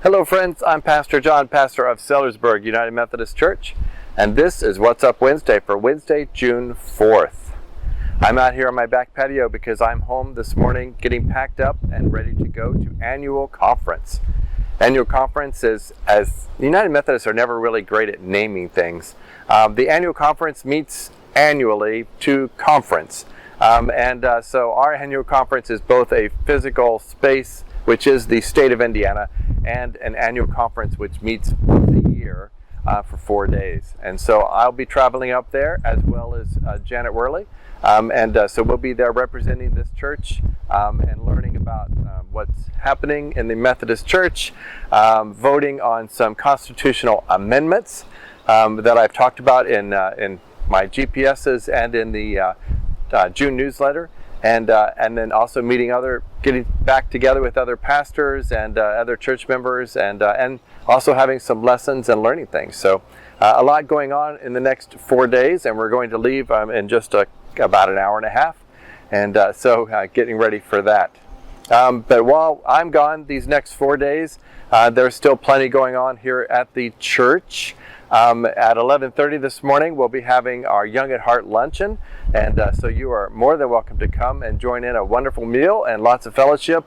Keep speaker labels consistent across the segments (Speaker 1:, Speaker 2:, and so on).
Speaker 1: Hello friends, I'm Pastor John, pastor of Sellersburg United Methodist Church, and this is What's Up Wednesday for Wednesday, June 4th. I'm out here on my back patio because I'm home this morning getting packed up and ready to go to annual conference. Annual conference is, as the United Methodists are never really great at naming things, the annual conference meets annually to conference. So our annual conference is both a physical space, which is the state of Indiana, and an annual conference which meets once a year for 4 days. And so I'll be traveling up there as well as Janet Worley. So we'll be there representing this church and learning about what's happening in the Methodist Church, voting on some constitutional amendments that I've talked about in my GPSs and in the June newsletter. And then also getting back together with other pastors and other church members, and also having some lessons and learning things. So a lot going on in the next 4 days, and we're going to leave in just about an hour and a half, and so getting ready for that. But while I'm gone these next 4 days, there's still plenty going on here at the church. At 11:30 this morning, we'll be having our Young at Heart luncheon, and so you are more than welcome to come and join in a wonderful meal and lots of fellowship.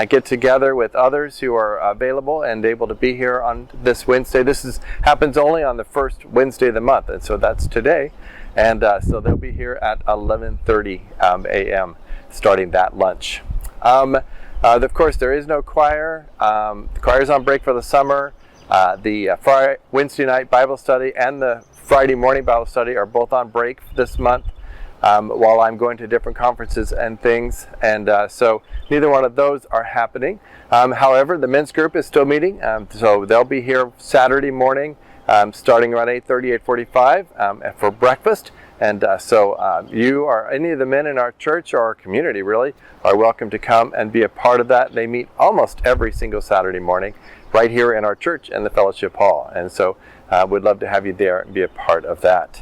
Speaker 1: Get together with others who are available and able to be here on this Wednesday. This happens only on the first Wednesday of the month, and so that's today. And so they'll be here at 11:30 a.m. starting that lunch. Of course, there is no choir. The choir's on break for the summer. The Wednesday night Bible study and the Friday morning Bible study are both on break this month while I'm going to different conferences and things, and so neither one of those are happening. However, the men's group is still meeting, so they'll be here Saturday morning starting around 8:30, 8:45 for breakfast. And you or any of the men in our church or our community really are welcome to come and be a part of that. They meet almost every single Saturday morning right here in our church in the fellowship hall. And so we'd love to have you there and be a part of that.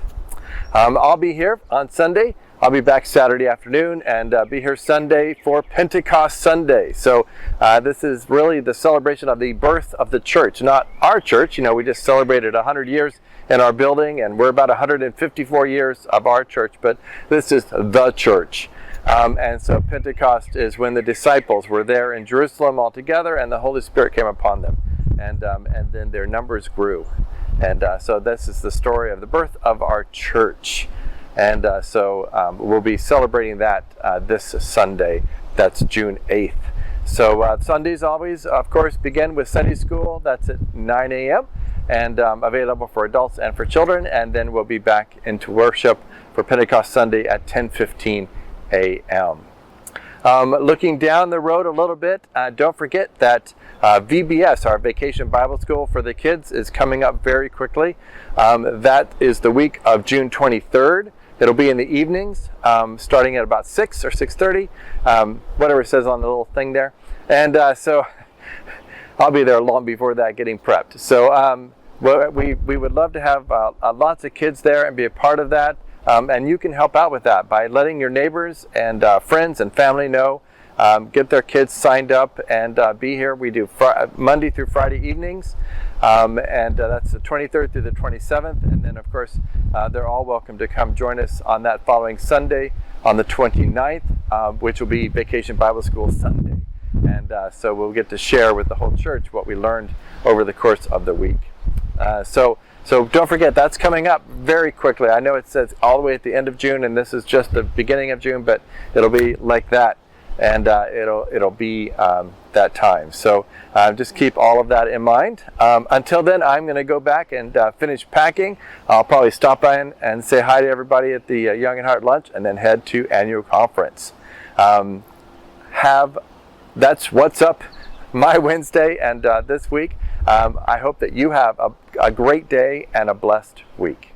Speaker 1: I'll be here on Sunday. I'll be back Saturday afternoon and be here Sunday for Pentecost Sunday. So this is really the celebration of the birth of the church, not our church. We just celebrated 100 years in our building, and we're about 154 years of our church, but this is the church. And so Pentecost is when the disciples were there in Jerusalem all together, and the Holy Spirit came upon them, and then their numbers grew. And so this is the story of the birth of our church. And so we'll be celebrating that this Sunday. That's June 8th. So Sundays always, of course, begin with Sunday school. That's at 9 a.m. and available for adults and for children. And then we'll be back into worship for Pentecost Sunday at 10:15 a.m. Looking down the road a little bit, don't forget that VBS, our Vacation Bible School for the kids, is coming up very quickly. That is the week of June 23rd. It'll be in the evenings, starting at about 6 or 6:30, whatever it says on the little thing there. And so I'll be there long before that getting prepped. So we would love to have lots of kids there and be a part of that. And you can help out with that by letting your neighbors and friends and family know. Get their kids signed up and be here. We do Monday through Friday evenings, and that's the 23rd through the 27th. And then, of course, they're all welcome to come join us on that following Sunday on the 29th, which will be Vacation Bible School Sunday. And so we'll get to share with the whole church what we learned over the course of the week. So don't forget, that's coming up very quickly. I know it says all the way at the end of June, and this is just the beginning of June, but it'll be like that, and it'll be that time. So just keep all of that in mind. Until then, I'm going to go back and finish packing. I'll probably stop by and say hi to everybody at the Young at Heart lunch, and then head to annual conference. That's what's up my Wednesday and this week. I hope that you have a great day and a blessed week.